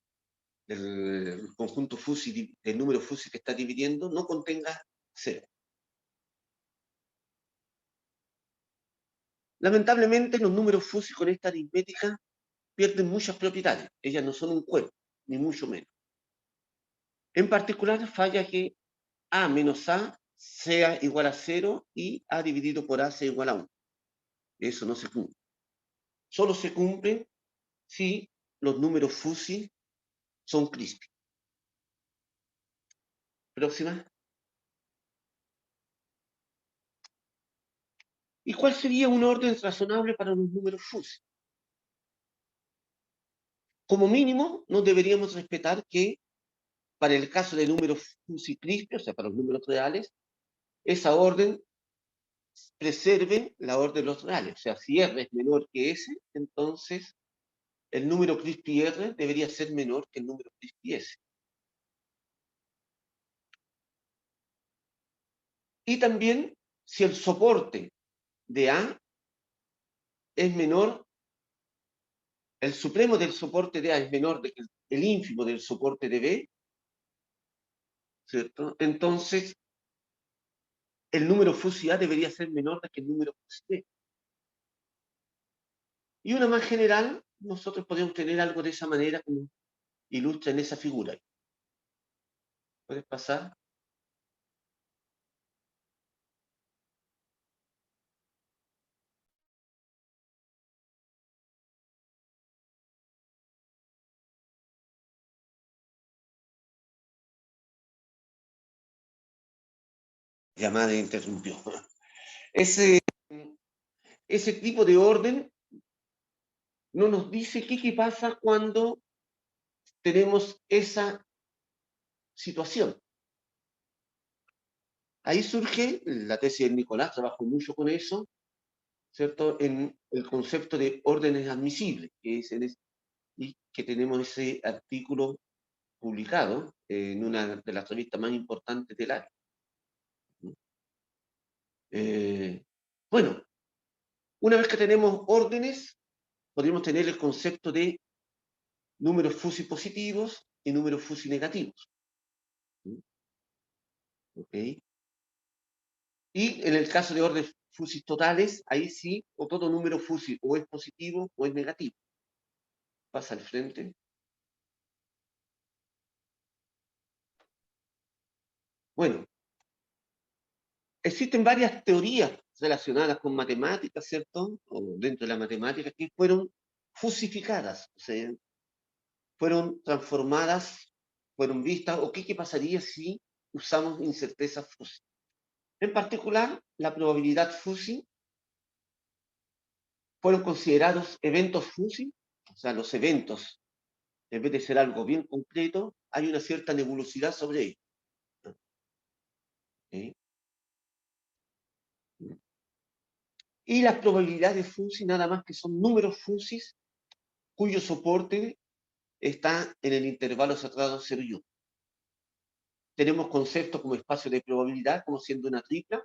del conjunto fusi, del número fusi que está dividiendo, no contenga 0. Lamentablemente los números fusi con esta aritmética pierden muchas propiedades. Ellas no son un cuerpo, ni mucho menos. En particular falla que A menos A sea igual a 0 y A dividido por A sea igual a 1. Eso no se cumple. Solo se cumple si los números fusi son crispy. Próxima. ¿Y cuál sería un orden razonable para los números fusi? Como mínimo, no deberíamos respetar que para el caso de números fusi crispy, o sea, para los números reales, esa orden preserve la orden de los reales. O sea, si R es menor que S, entonces el número crispy R debería ser menor que el número crispy S. Y también, si el soporte de A es menor, el supremo del soporte de A es menor que el ínfimo del soporte de B, ¿cierto? Entonces, el número fusi A debería ser menor que el número fusi B. Y una más general, nosotros podemos tener algo de esa manera como ilustra en esa figura. ¿Puedes pasar? llamada interrumpió. Ese tipo de orden no nos dice qué pasa cuando tenemos esa situación. Ahí surge la tesis de Nicolás, trabajó mucho con eso, ¿cierto? En el concepto de órdenes admisibles, y que tenemos ese artículo publicado en una de las revistas más importantes del área. Bueno, una vez que tenemos órdenes, podemos tener el concepto de números Fuzzy positivos y números Fuzzy negativos. ¿Okay? Y en el caso de órdenes Fuzzy totales, ahí sí, o todo número Fuzzy o es positivo o es negativo. Pasa al frente. Bueno, existen varias teorías relacionadas con matemáticas, ¿cierto? O dentro de la matemática, que fueron fusificadas, o sea, fueron transformadas, fueron vistas, o qué pasaría si usamos incerteza Fuzzy. En particular, la probabilidad Fuzzy fueron considerados eventos Fuzzy, o sea, los eventos, en vez de ser algo bien concreto, hay una cierta nebulosidad sobre ellos. ¿Sí? Y las probabilidades Fuzzy nada más que son números Fuzzy cuyo soporte está en el intervalo cerrado 0 y 1. Tenemos conceptos como espacio de probabilidad como siendo una tripla.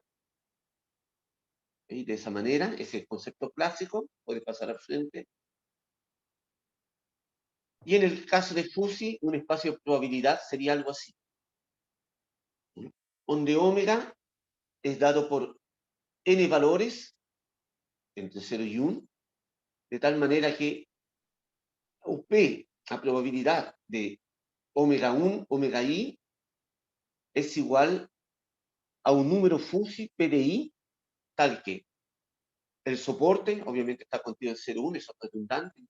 ¿Sí? De esa manera, ese concepto clásico puede pasar al frente. Y en el caso de Fuzzy, un espacio de probabilidad sería algo así. ¿Sí? Donde omega es dado por n valores entre 0 y 1, de tal manera que UP, la probabilidad de omega 1, omega i, es igual a un número Fuzzy P de i, tal que el soporte, obviamente está contenido en 0, 1, eso es redundante.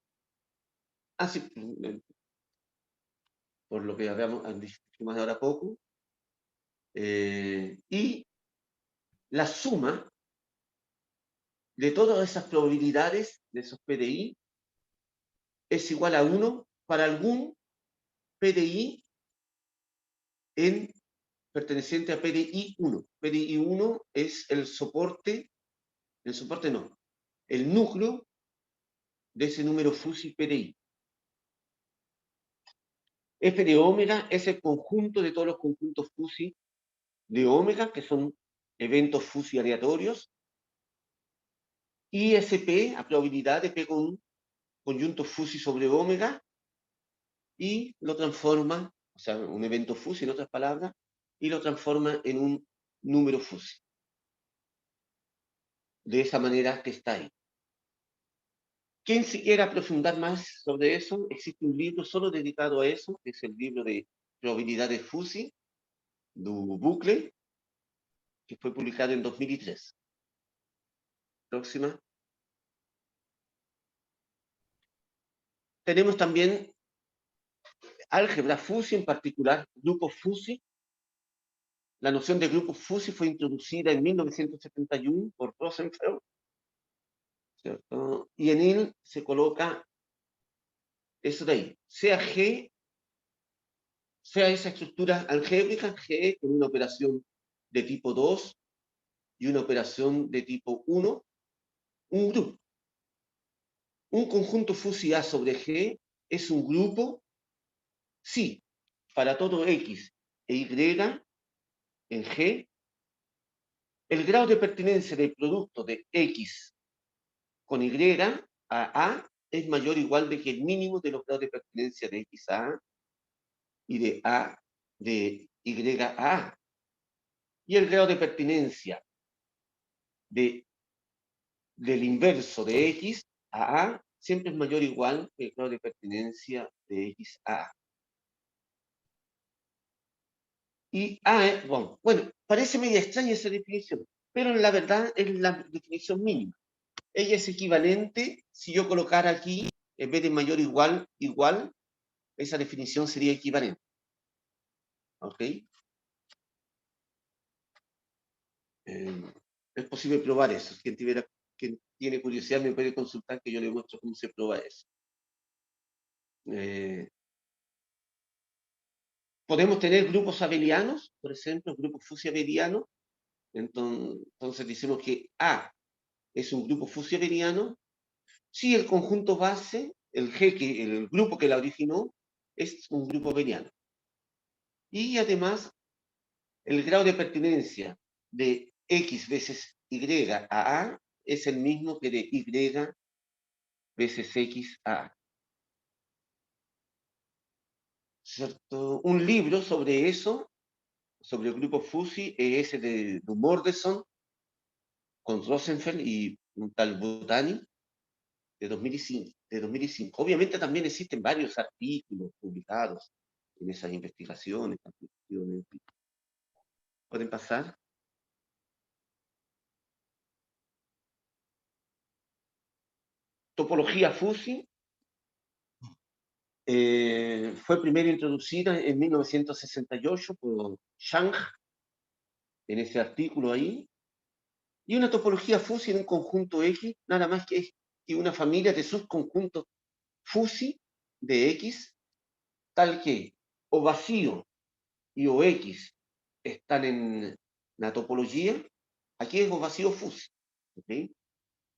Así, por lo que habíamos dijimos ahora poco. Y la suma de todas esas probabilidades, de esos PDI, es igual a 1 para algún PDI perteneciente a PDI 1. PDI 1 es el soporte no, el núcleo de ese número Fuzzy PDI. F de omega es el conjunto de todos los conjuntos Fuzzy de omega, que son eventos Fuzzy aleatorios. ISP, a probabilidad de P con un conjunto Fuzzy sobre omega, y lo transforma, o sea, un evento Fuzzy, en otras palabras, y lo transforma en un número Fuzzy. De esa manera que está ahí. Quien si quiera profundizar más sobre eso, existe un libro solo dedicado a eso, que es el libro de probabilidades Fuzzy, du Bucle, que fue publicado en 2003. Próxima. Tenemos también álgebra Fuzzy, en particular grupos Fuzzy. La noción de grupo Fuzzy fue introducida en 1971 por Rosenfeld, ¿cierto? Y en él se coloca eso de ahí, sea G, sea esa estructura algébrica, G con una operación de tipo 2 y una operación de tipo 1, un grupo. Un conjunto Fuzzy A sobre G es un grupo si para todo X e Y en G, el grado de pertinencia del producto de X con Y a es mayor o igual de que el mínimo de los grados de pertinencia de X a A y de Y a A. Y el grado de pertinencia del inverso de X a A siempre es mayor o igual que el grado de pertinencia de X a A. Y A es, bueno, parece media extraña esa definición, pero en la verdad es la definición mínima. Ella es equivalente, si yo colocara aquí, en vez de mayor o igual, igual, esa definición sería equivalente. ¿Ok? Es posible probar eso. Quien tiene curiosidad me puede consultar, que yo le muestro cómo se prueba eso. Podemos tener grupos abelianos, por ejemplo, grupos Fusi abelianos. Entonces decimos que A es un grupo Fusi abeliano si el conjunto base, el G, el grupo que la originó, es un grupo abeliano. Y además, el grado de pertinencia de X veces Y a A es el mismo que de Y veces X a A. ¿Cierto? Un libro sobre eso, sobre el grupo Fusi, es ese de Mordison, con Rosenfeld y un tal Botani, de 2005. Obviamente también existen varios artículos publicados en esas investigaciones. ¿Pueden pasar? Topología Fusi fue primero introducida en 1968 por Zhang, en ese artículo ahí, y una topología Fusi en un conjunto X, nada más que es que una familia de subconjuntos Fusi de X, tal que o vacío y o X están en la topología, aquí es o vacío Fusi, ¿ok?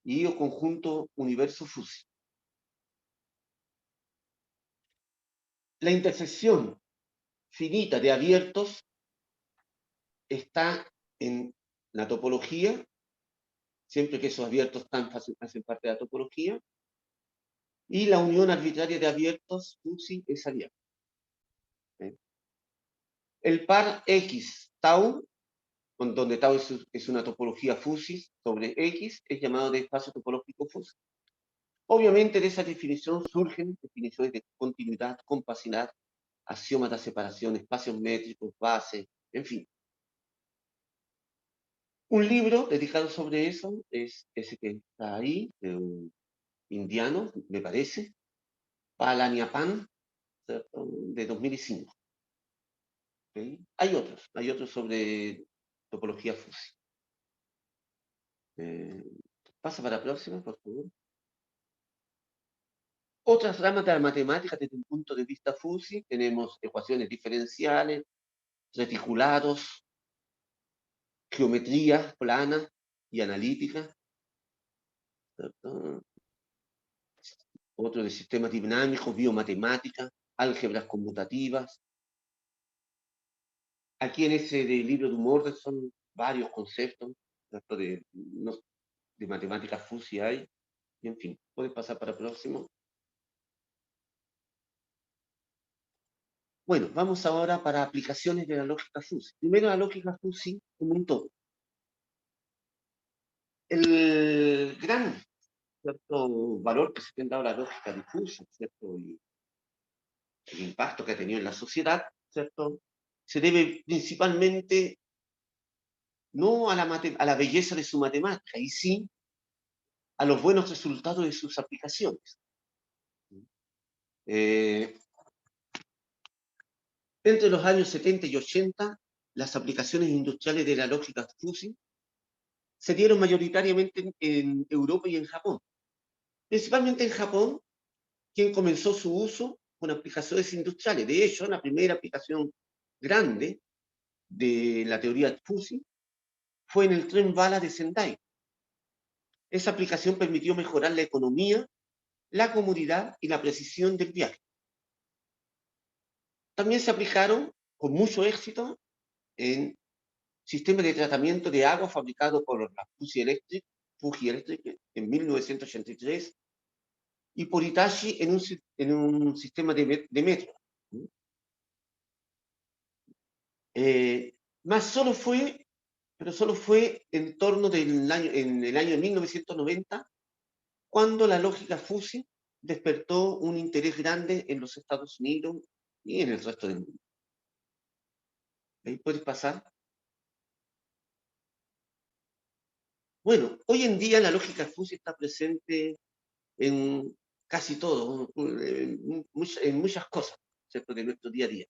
Y o conjunto universo Fusi. La intersección finita de abiertos está en la topología, siempre que esos abiertos hacen parte de la topología, y la unión arbitraria de abiertos Fusi es abierta. ¿Okay? El par X tau, donde tau es una topología Fusi sobre X, es llamado de espacio topológico Fusi. Obviamente de esa definición surgen definiciones de continuidad, compacidad, axiomas de separación, espacios métricos, bases, en fin. Un libro dedicado sobre eso es ese que está ahí, de un indiano, me parece, Palaniappan, ¿cierto? De 2005. ¿Okay? Hay otros sobre topología Fusi. Pasa para la próxima, por favor. Otras ramas de la matemática desde un punto de vista Fusi, tenemos ecuaciones diferenciales, reticulados, geometría plana y analítica, ¿cierto? Otro de sistemas dinámicos, biomatemática, álgebras conmutativas. Aquí en ese libro de humor son varios conceptos, ¿cierto? De matemáticas Fusi hay, y en fin, puedes pasar para el próximo. Bueno, vamos ahora para aplicaciones de la lógica Fusi. Primero la lógica Fusi como un todo. El gran, ¿cierto?, valor que se ha dado la lógica difusa, ¿cierto?, y el impacto que ha tenido en la sociedad, ¿cierto?, se debe principalmente no a la belleza de su matemática, y sí a los buenos resultados de sus aplicaciones. Entre los años 70 y 80, las aplicaciones industriales de la lógica Fusi se dieron mayoritariamente en Europa y en Japón. Principalmente en Japón, quien comenzó su uso con aplicaciones industriales. De hecho, la primera aplicación grande de la teoría Fusi fue en el tren bala de Sendai. Esa aplicación permitió mejorar la economía, la comodidad y la precisión del viaje. También se aplicaron con mucho éxito en sistemas de tratamiento de agua fabricado por la Fuji Electric en 1983 y por Hitachi en un sistema de metro. Más solo fue en torno en el año 1990 cuando la lógica Fusi despertó un interés grande en los Estados Unidos y en el resto del mundo. ¿Ahí puedes pasar? Bueno, hoy en día la lógica Fusi está presente en casi todo, en muchas cosas, ¿cierto?, de nuestro día a día,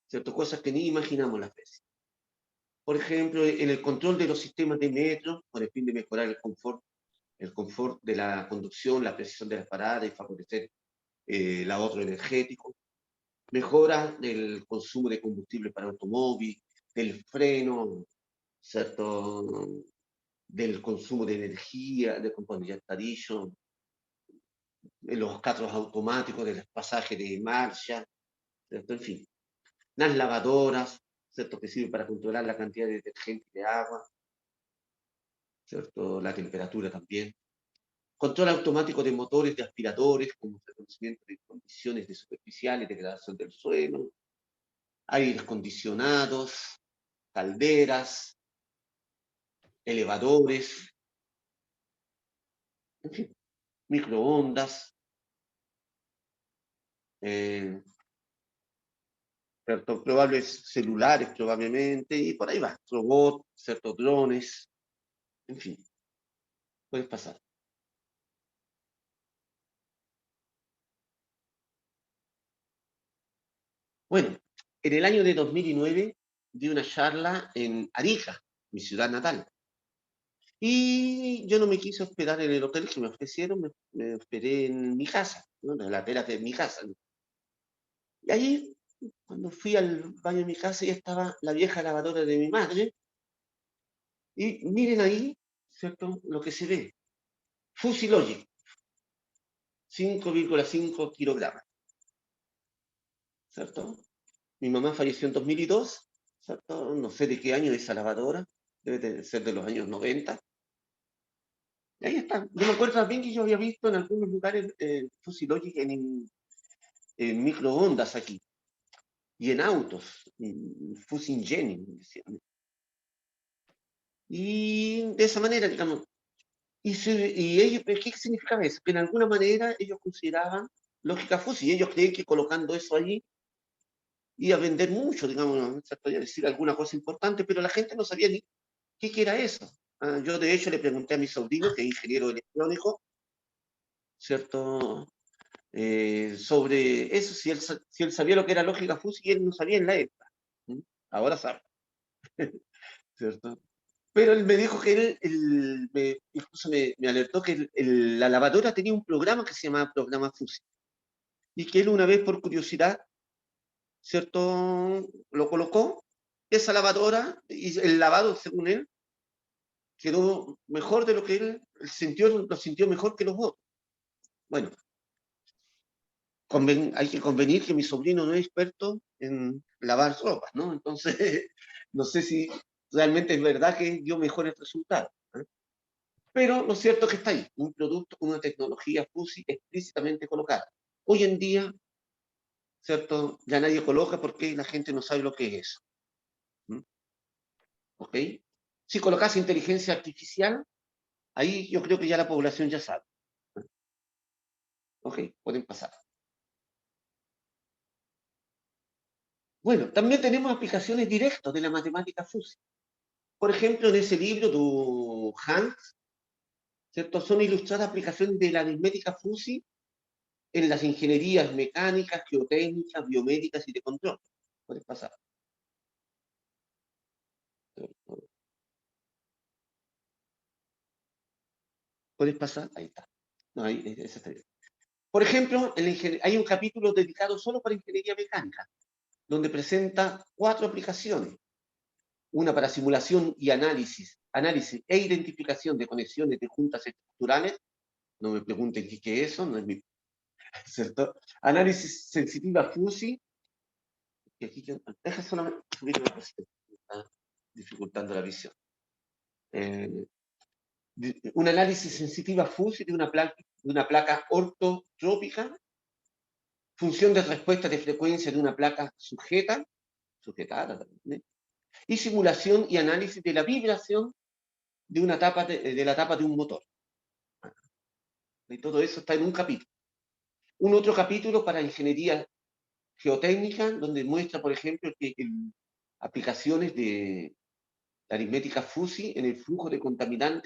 ¿cierto? Cosas que ni imaginamos las veces. por ejemplo, en el control de los sistemas de metro, con el fin de mejorar el confort de la conducción, la precisión de las paradas y favorecer el ahorro energético, mejora del consumo de combustible para automóvil, del freno, ¿cierto? Del consumo de energía, de bueno, ya está dicho, los carros automáticos, de los pasajes de marcha, ¿cierto? En fin, las lavadoras, ¿cierto? Que sirven para controlar la cantidad de detergente y de agua, ¿cierto? La temperatura también. Control automático de motores, de aspiradores, como reconocimiento de condiciones de superficiales, degradación del suelo, aires acondicionados, calderas, elevadores, en fin, microondas, eh, ¿cierto? Probables celulares, probablemente, y por ahí va, robots, ciertos drones, en fin, puedes pasar. Bueno, en el año de 2009 di una charla en Arica, mi ciudad natal. Y yo no me quise hospedar en el hotel que me ofrecieron, me hospedé en mi casa, ¿no? En la ladera de mi casa, ¿no? Y ahí, cuando fui al baño de mi casa, ya estaba la vieja lavadora de mi madre. Y miren ahí, ¿cierto? Lo que se ve. Fuzzy Logic, 5,5 kilogramos, ¿cierto? Mi mamá falleció en 2002, ¿cierto? No sé de qué año es esa lavadora, debe de ser de los años 90. Y ahí está. Yo me acuerdo también que yo había visto en algunos lugares Fuzzy Logic en microondas aquí y en autos, Fuzzy Engine, decían. Y de esa manera, digamos, y ellos, ¿qué significaba eso? Que en alguna manera ellos consideraban lógica Fuzzy, y ellos creen que colocando eso allí iba a vender mucho, digamos, ¿no? ¿Cierto? Iba a decir alguna cosa importante, pero la gente no sabía ni qué era eso. Ah, yo de hecho le pregunté a mi sobrino, que es ingeniero electrónico, ¿cierto? Sobre eso, si él sabía lo que era lógica Fuzzy, y él no sabía en la época. ¿Mm? Ahora sabe, ¿cierto? Pero él me dijo que incluso me alertó que la lavadora tenía un programa que se llamaba Programa Fuzzy, y que él una vez por curiosidad, ¿cierto? Lo colocó, esa lavadora, y el lavado, según él, quedó mejor de lo que él lo sintió mejor que los otros. Bueno, hay que convenir que mi sobrino no es experto en lavar ropas, ¿no? Entonces, no sé si realmente es verdad que dio mejores resultados, ¿eh? Pero lo cierto es que está ahí, un producto con una tecnología Fuzzy explícitamente colocada. Hoy en día, ¿cierto? Ya nadie coloca porque la gente no sabe lo que es eso. ¿Mm? ¿Ok? Si colocas inteligencia artificial, ahí yo creo que ya la población ya sabe. Ok, pueden pasar. Bueno, también tenemos aplicaciones directas de la matemática Fuzzy. Por ejemplo, en ese libro, tu Hans, ¿cierto? Son ilustradas aplicaciones de la aritmética Fuzzy en las ingenierías mecánicas, geotécnicas, biomédicas y de control. Puedes pasar. ¿Puedes pasar? Ahí está. No, ahí, ese está bien. Por ejemplo, hay un capítulo dedicado solo para ingeniería mecánica, donde presenta 4 aplicaciones. Una para simulación y análisis e identificación de conexiones de juntas estructurales. No me pregunten qué es eso, no es mi... ¿Cierto? Análisis sensitiva Fuzzy. Y aquí deja solamente subir una cosita, me está dificultando la visión. Eh, un análisis sensitiva Fuzzy de una placa ortotrópica, función de respuesta de frecuencia de una placa sujetada también, y simulación y análisis de la vibración de una tapa de la tapa de un motor. Y todo eso está en un capítulo. Un otro capítulo para ingeniería geotécnica, donde muestra, por ejemplo, que aplicaciones de la aritmética Fuzzy en el flujo de contaminantes